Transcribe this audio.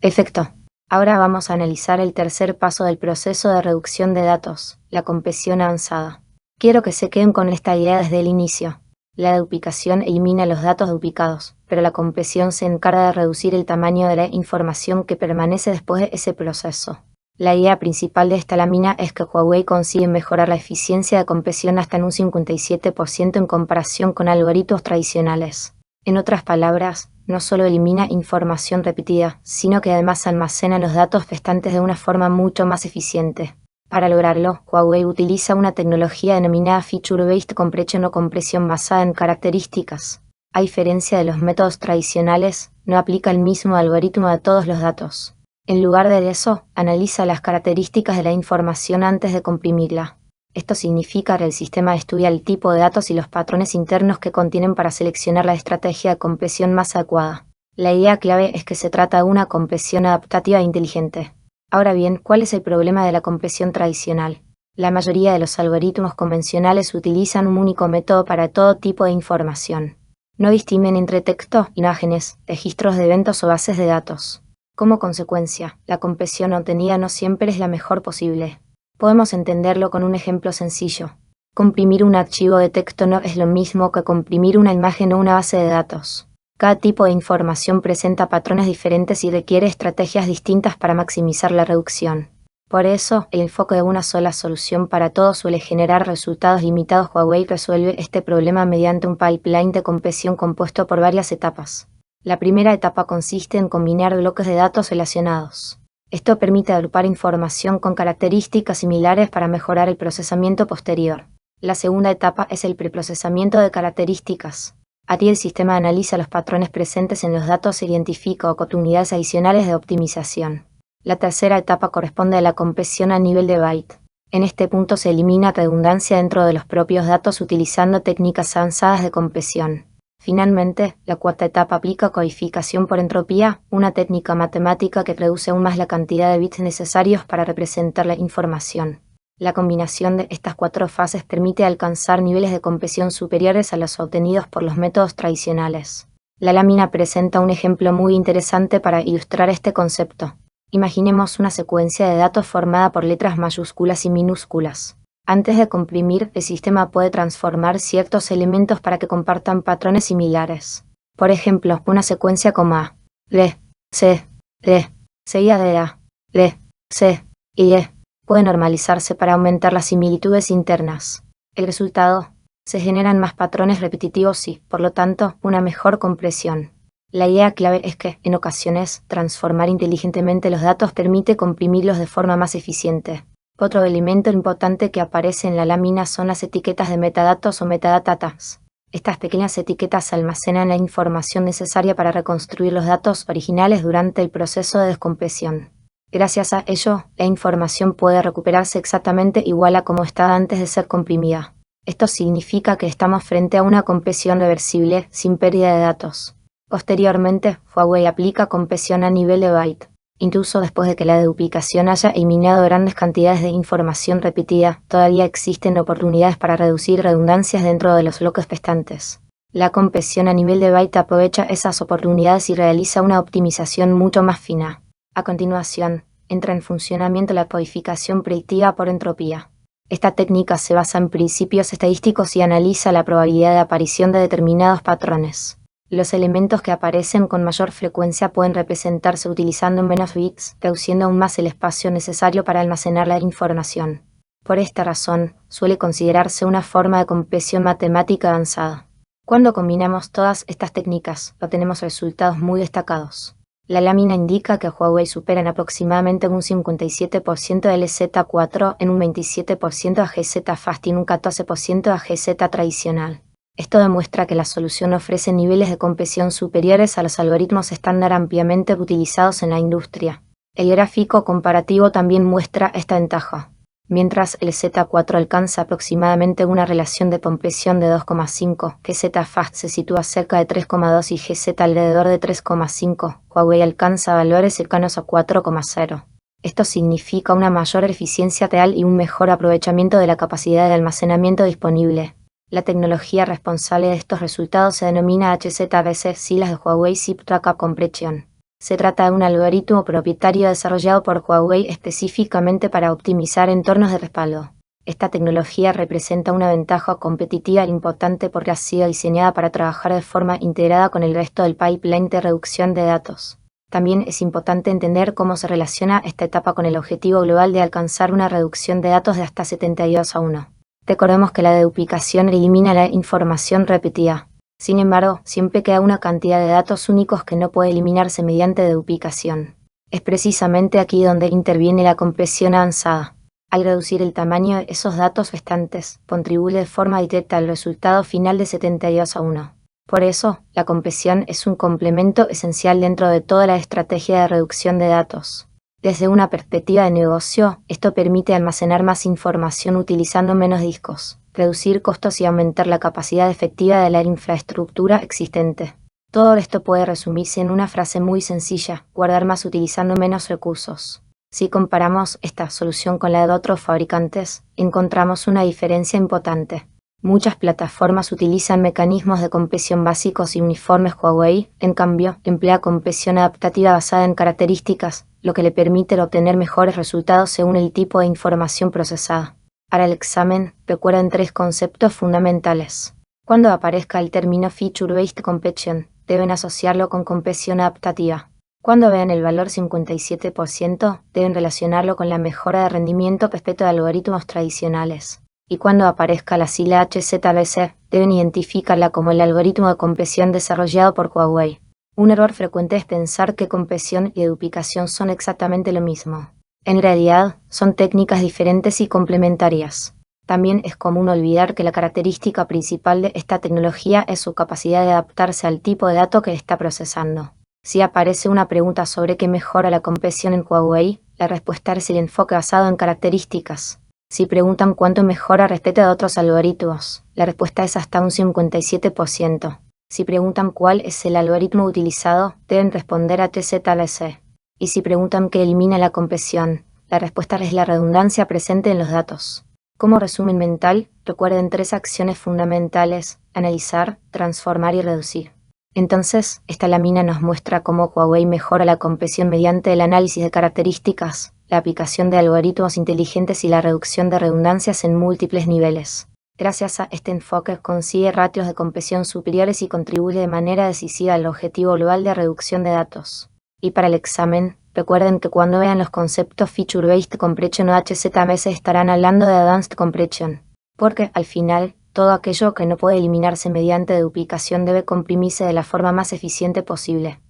Perfecto. Ahora vamos a analizar el tercer paso del proceso de reducción de datos, la compresión avanzada. Quiero que se queden con esta idea desde el inicio. La duplicación elimina los datos duplicados, pero la compresión se encarga de reducir el tamaño de la información que permanece después de ese proceso. La idea principal de esta lámina es que Huawei consigue mejorar la eficiencia de compresión hasta en un 57% en comparación con algoritmos tradicionales. En otras palabras, no solo elimina información repetida, sino que además almacena los datos restantes de una forma mucho más eficiente. Para lograrlo, Huawei utiliza una tecnología denominada Feature-Based Compression o compresión basada en características. A diferencia de los métodos tradicionales, no aplica el mismo algoritmo a todos los datos. En lugar de eso, analiza las características de la información antes de comprimirla. Esto significa que el sistema estudia el tipo de datos y los patrones internos que contienen para seleccionar la estrategia de compresión más adecuada. La idea clave es que se trata de una compresión adaptativa e inteligente. Ahora bien, ¿cuál es el problema de la compresión tradicional? La mayoría de los algoritmos convencionales utilizan un único método para todo tipo de información. No distinguen entre texto, imágenes, registros de eventos o bases de datos. Como consecuencia, la compresión obtenida no siempre es la mejor posible. Podemos entenderlo con un ejemplo sencillo. Comprimir un archivo de texto no es lo mismo que comprimir una imagen o una base de datos. Cada tipo de información presenta patrones diferentes y requiere estrategias distintas para maximizar la reducción. Por eso, el enfoque de una sola solución para todo suele generar resultados limitados. Huawei resuelve este problema mediante un pipeline de compresión compuesto por varias etapas. La primera etapa consiste en combinar bloques de datos relacionados. Esto permite agrupar información con características similares para mejorar el procesamiento posterior. La segunda etapa es el preprocesamiento de características. Aquí el sistema analiza los patrones presentes en los datos e identifica oportunidades adicionales de optimización. La tercera etapa corresponde a la compresión a nivel de byte. En este punto se elimina redundancia dentro de los propios datos utilizando técnicas avanzadas de compresión. Finalmente, la cuarta etapa aplica codificación por entropía, una técnica matemática que reduce aún más la cantidad de bits necesarios para representar la información. La combinación de estas cuatro fases permite alcanzar niveles de compresión superiores a los obtenidos por los métodos tradicionales. La lámina presenta un ejemplo muy interesante para ilustrar este concepto. Imaginemos una secuencia de datos formada por letras mayúsculas y minúsculas. Antes de comprimir, el sistema puede transformar ciertos elementos para que compartan patrones similares. Por ejemplo, una secuencia como A, L, C, D, seguida de A, L, C y E, puede normalizarse para aumentar las similitudes internas. El resultado, se generan más patrones repetitivos y, por lo tanto, una mejor compresión. La idea clave es que, en ocasiones, transformar inteligentemente los datos permite comprimirlos de forma más eficiente. Otro elemento importante que aparece en la lámina son las etiquetas de metadatos o metadata tags. Estas pequeñas etiquetas almacenan la información necesaria para reconstruir los datos originales durante el proceso de descompresión. Gracias a ello, la información puede recuperarse exactamente igual a como estaba antes de ser comprimida. Esto significa que estamos frente a una compresión reversible, sin pérdida de datos. Posteriormente, Huawei aplica compresión a nivel de byte. Incluso después de que la duplicación haya eliminado grandes cantidades de información repetida, todavía existen oportunidades para reducir redundancias dentro de los bloques restantes. La compresión a nivel de byte aprovecha esas oportunidades y realiza una optimización mucho más fina. A continuación, entra en funcionamiento la codificación predictiva por entropía. Esta técnica se basa en principios estadísticos y analiza la probabilidad de aparición de determinados patrones. Los elementos que aparecen con mayor frecuencia pueden representarse utilizando menos bits, reduciendo aún más el espacio necesario para almacenar la información. Por esta razón, suele considerarse una forma de compresión matemática avanzada. Cuando combinamos todas estas técnicas, obtenemos resultados muy destacados. La lámina indica que Huawei supera en aproximadamente un 57% a LZ4, en un 27% a GZ Fast y en un 14% a GZ tradicional. Esto demuestra que la solución ofrece niveles de compresión superiores a los algoritmos estándar ampliamente utilizados en la industria. El gráfico comparativo también muestra esta ventaja. Mientras el Z4 alcanza aproximadamente una relación de compresión de 2,5, GZ Fast se sitúa cerca de 3,2 y GZ alrededor de 3,5, Huawei alcanza valores cercanos a 4,0. Esto significa una mayor eficiencia real y un mejor aprovechamiento de la capacidad de almacenamiento disponible. La tecnología responsable de estos resultados se denomina HZBC, siglas de Huawei Zip Tracker Compression. Se trata de un algoritmo propietario desarrollado por Huawei específicamente para optimizar entornos de respaldo. Esta tecnología representa una ventaja competitiva importante porque ha sido diseñada para trabajar de forma integrada con el resto del pipeline de reducción de datos. También es importante entender cómo se relaciona esta etapa con el objetivo global de alcanzar una reducción de datos de hasta 72:1. Recordemos que la deduplicación elimina la información repetida. Sin embargo, siempre queda una cantidad de datos únicos que no puede eliminarse mediante deduplicación. Es precisamente aquí donde interviene la compresión avanzada. Al reducir el tamaño de esos datos restantes, contribuye de forma directa al resultado final de 72:1. Por eso, la compresión es un complemento esencial dentro de toda la estrategia de reducción de datos. Desde una perspectiva de negocio, esto permite almacenar más información utilizando menos discos, reducir costos y aumentar la capacidad efectiva de la infraestructura existente. Todo esto puede resumirse en una frase muy sencilla: guardar más utilizando menos recursos. Si comparamos esta solución con la de otros fabricantes, encontramos una diferencia importante. Muchas plataformas utilizan mecanismos de compresión básicos y uniformes. Huawei, en cambio, emplea compresión adaptativa basada en características, lo que le permite obtener mejores resultados según el tipo de información procesada. Para el examen, recuerden 3 conceptos fundamentales. Cuando aparezca el término Feature-Based Compression, deben asociarlo con compresión adaptativa. Cuando vean el valor 57%, deben relacionarlo con la mejora de rendimiento respecto a algoritmos tradicionales. Y cuando aparezca la sigla HZBC, deben identificarla como el algoritmo de compresión desarrollado por Huawei. Un error frecuente es pensar que compresión y deduplicación son exactamente lo mismo. En realidad, son técnicas diferentes y complementarias. También es común olvidar que la característica principal de esta tecnología es su capacidad de adaptarse al tipo de dato que está procesando. Si aparece una pregunta sobre qué mejora la compresión en Huawei, la respuesta es el enfoque basado en características. Si preguntan cuánto mejora respecto a otros algoritmos, la respuesta es hasta un 57%. Si preguntan cuál es el algoritmo utilizado, deben responder HZLC. Y si preguntan qué elimina la compresión, la respuesta es la redundancia presente en los datos. Como resumen mental, recuerden 3 acciones fundamentales: analizar, transformar y reducir. Entonces, esta lámina nos muestra cómo Huawei mejora la compresión mediante el análisis de características, la aplicación de algoritmos inteligentes y la reducción de redundancias en múltiples niveles. Gracias a este enfoque consigue ratios de compresión superiores y contribuye de manera decisiva al objetivo global de reducción de datos. Y para el examen, recuerden que cuando vean los conceptos Feature-Based Compression o HZBC estarán hablando de Advanced Compression, porque, al final, todo aquello que no puede eliminarse mediante deduplicación debe comprimirse de la forma más eficiente posible.